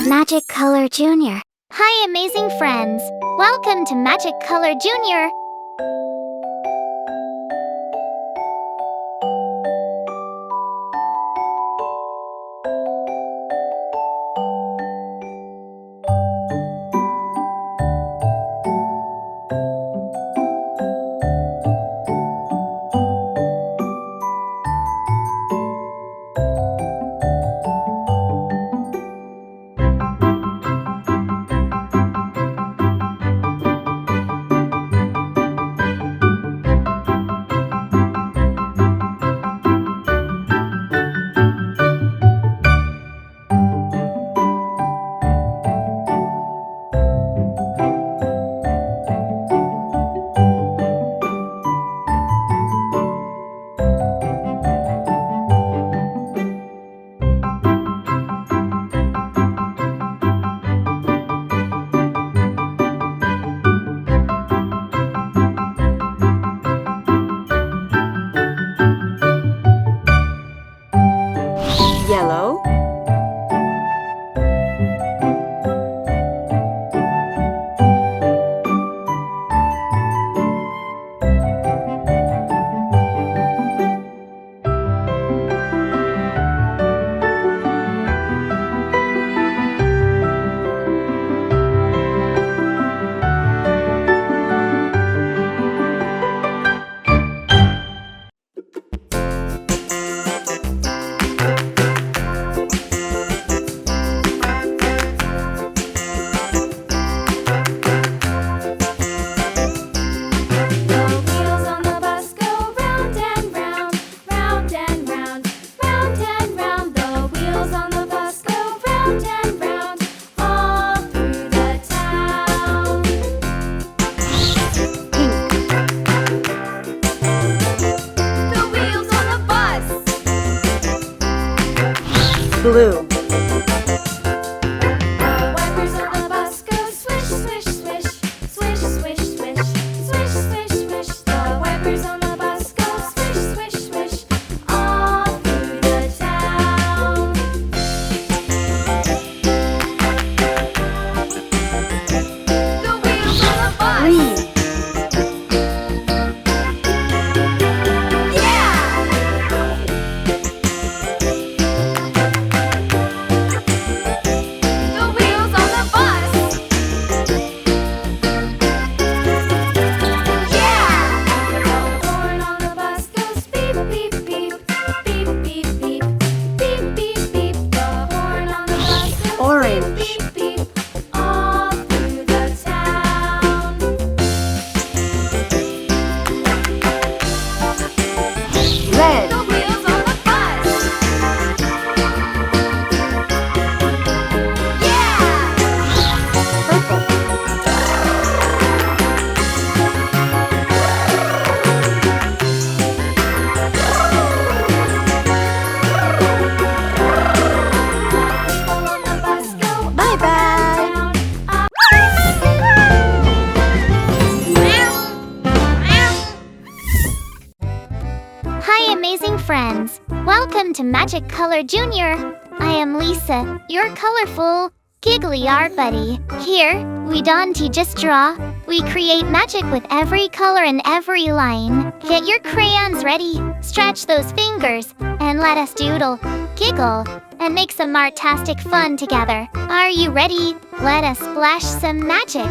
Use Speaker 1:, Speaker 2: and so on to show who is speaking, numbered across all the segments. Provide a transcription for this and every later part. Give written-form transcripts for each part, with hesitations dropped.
Speaker 1: Magic Color Junior. Hi, amazing friends! Welcome to Magic Color Junior.
Speaker 2: Yellow, blue,
Speaker 3: Wipers on the bus go swish, swish, swish, swish, swish, swish, swish, swish, swish. The wipers on the bus go swish, swish, swish, all through the town. The wheels on the bus.
Speaker 2: green,
Speaker 3: The wheels on the bus. The horn on the bus goes beep, beep, beep, beep, beep, beep, beep, beep, beep. The horn on the bus goes
Speaker 2: orange,
Speaker 3: beep, beep, all through the town.
Speaker 2: red,
Speaker 3: The wheels on the bus.
Speaker 2: purple,
Speaker 3: People on the bus go
Speaker 2: bye-bye.
Speaker 3: down, up.
Speaker 1: Hi, amazing friends! Welcome to Magic Color Junior. I am Lisa, your colorful, giggly art buddy. Here, we don't just draw. We create magic with every color and every line. Get your crayons ready, stretch those fingers, and let us doodle, giggle, and make some artastic fun together. Are you ready? Let us splash some magic.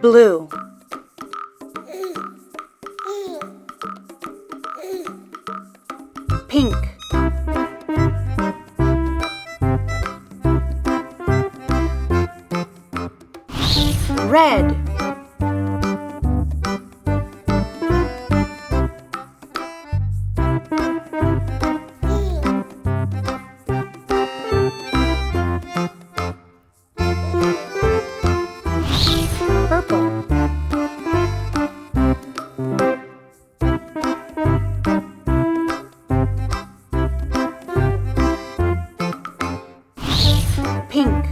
Speaker 2: Blue. Pink. Red. Purple. Pink.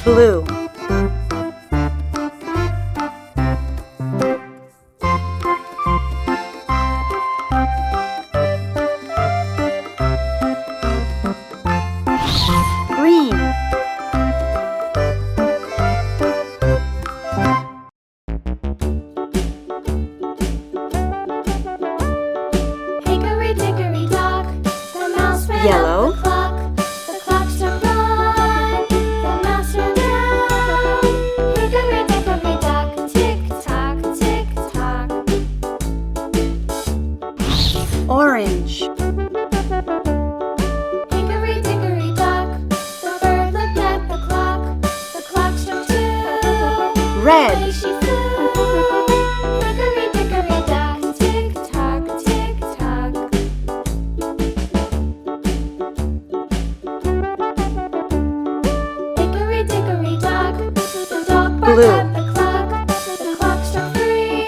Speaker 2: Blue. Green.
Speaker 3: Hickory dickory dock, the mouse ran
Speaker 2: Yellow.
Speaker 3: up the clock. The clock struck one, the mouse ran down. Hickory dickory dock, tick tock, tick tock.
Speaker 2: Orange.
Speaker 3: Hickory dickory dock, the bird looked at the clock. The clock struck two,
Speaker 2: Red.
Speaker 3: away she flew. Hickory dickory dock, tick tock, tick tock. Hickory dickory dock, the dog barked
Speaker 2: Blue.
Speaker 3: at the clock. The clock struck three,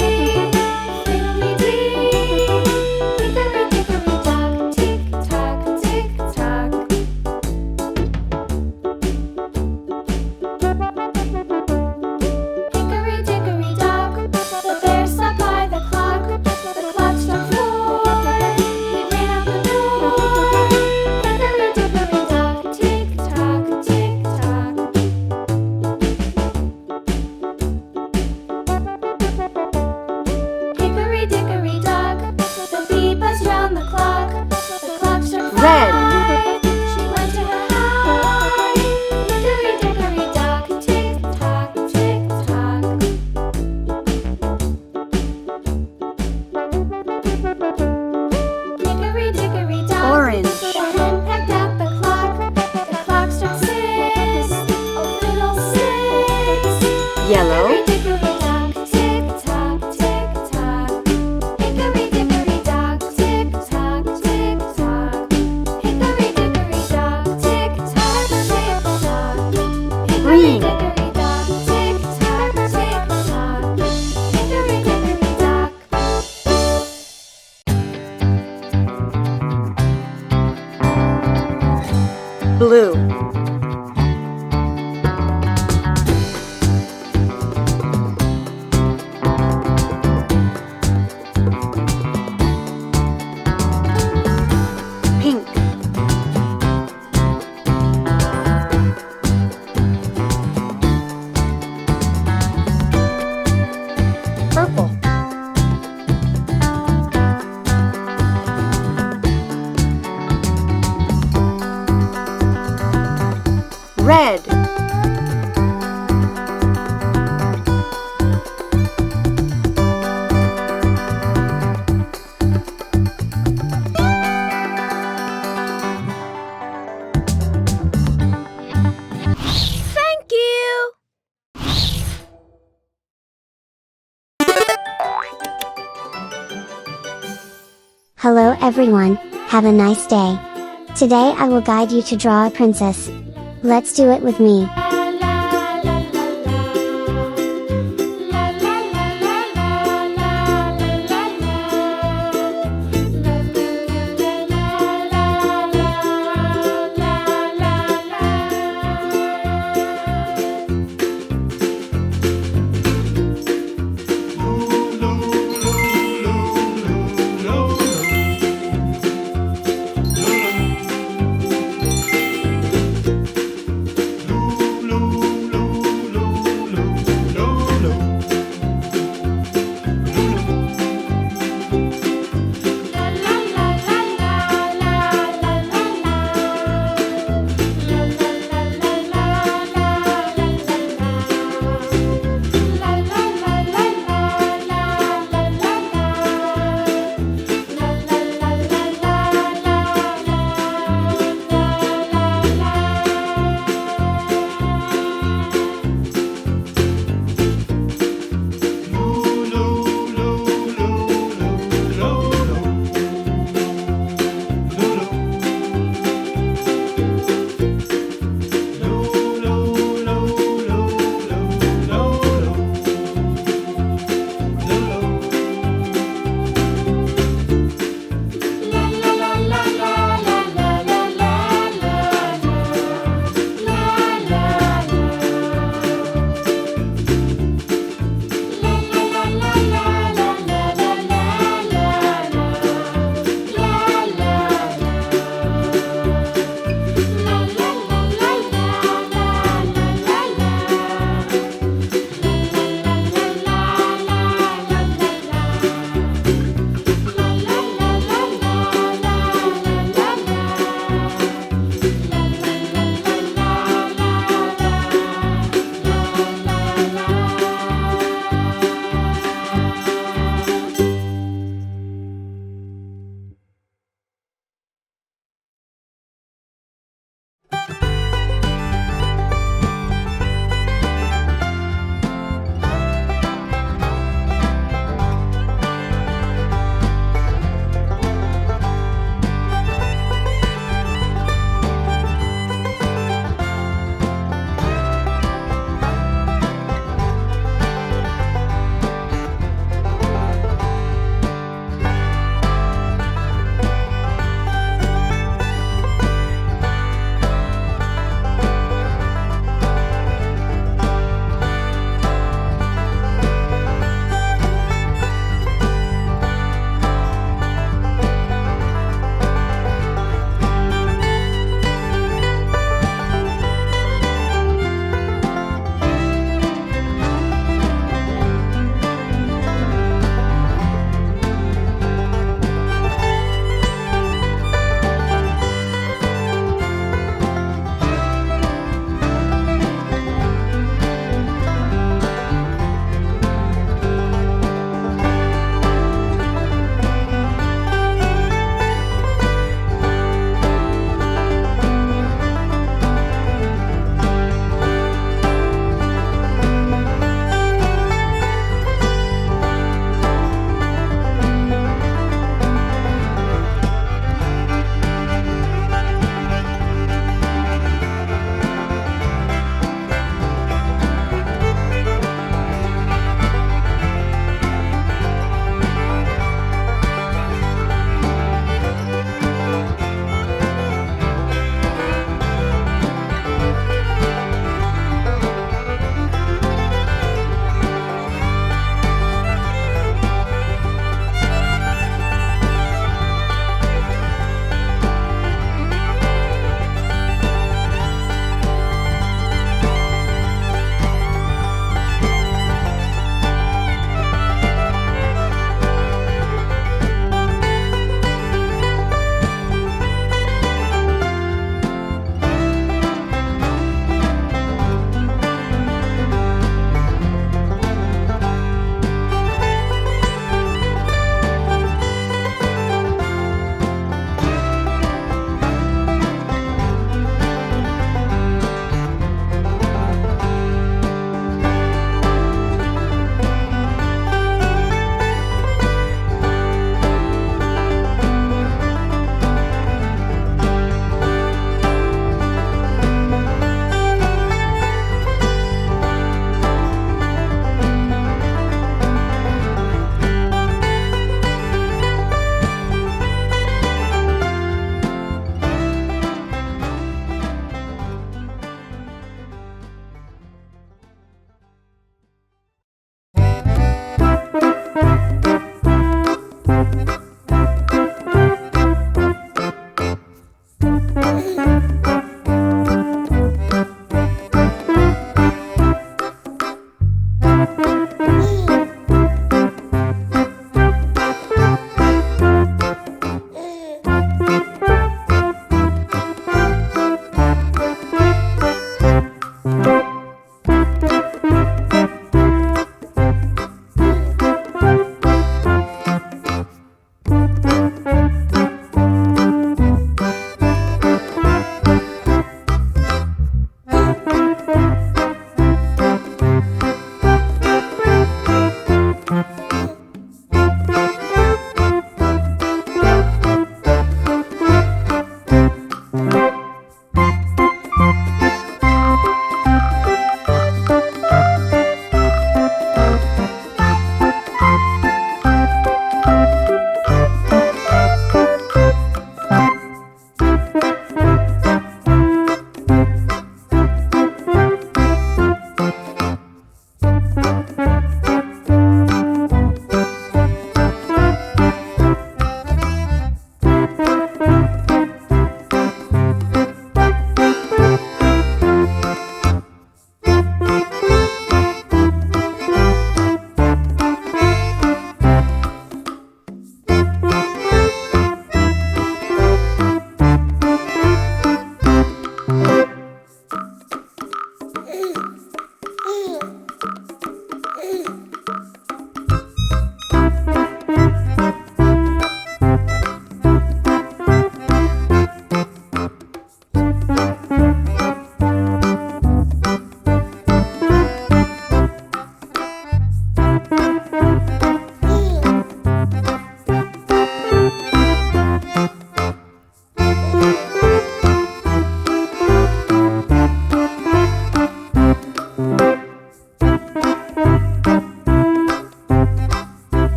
Speaker 3: fiddly-dee. Hickory dickory dock, tick tock, tick tock. Hickory dickory dock, the bear sat by the clock. The clock struck four, he ran out the door. Hickory dickory dock, tick tock, tick tock. Hickory dickory dock, the bee buzzed round the clock. The clock struck
Speaker 2: Red.
Speaker 3: five, she went to her hive. Hickory dickory dock, tick tock, tick tock. Hickory dickory dock,
Speaker 2: Orange.
Speaker 3: the hen pecked at the clock. The clock struck six, oh fiddle-sticks.
Speaker 2: Yellow.
Speaker 3: Hickory dickory dock, tick tock, tick tock. Hickory dickory dock, tick tock, tick tock. Hickory dickory dock, tick tock, tick tock. Hickory
Speaker 2: Green.
Speaker 3: dickory dock, tick tock, tick tock. Hickory dickory dock.
Speaker 2: Blue. Pink. Purple. Red.
Speaker 3: Thank you.
Speaker 1: Hello everyone, have a nice day. Today I will guide you to draw a princess. Let's do it with me.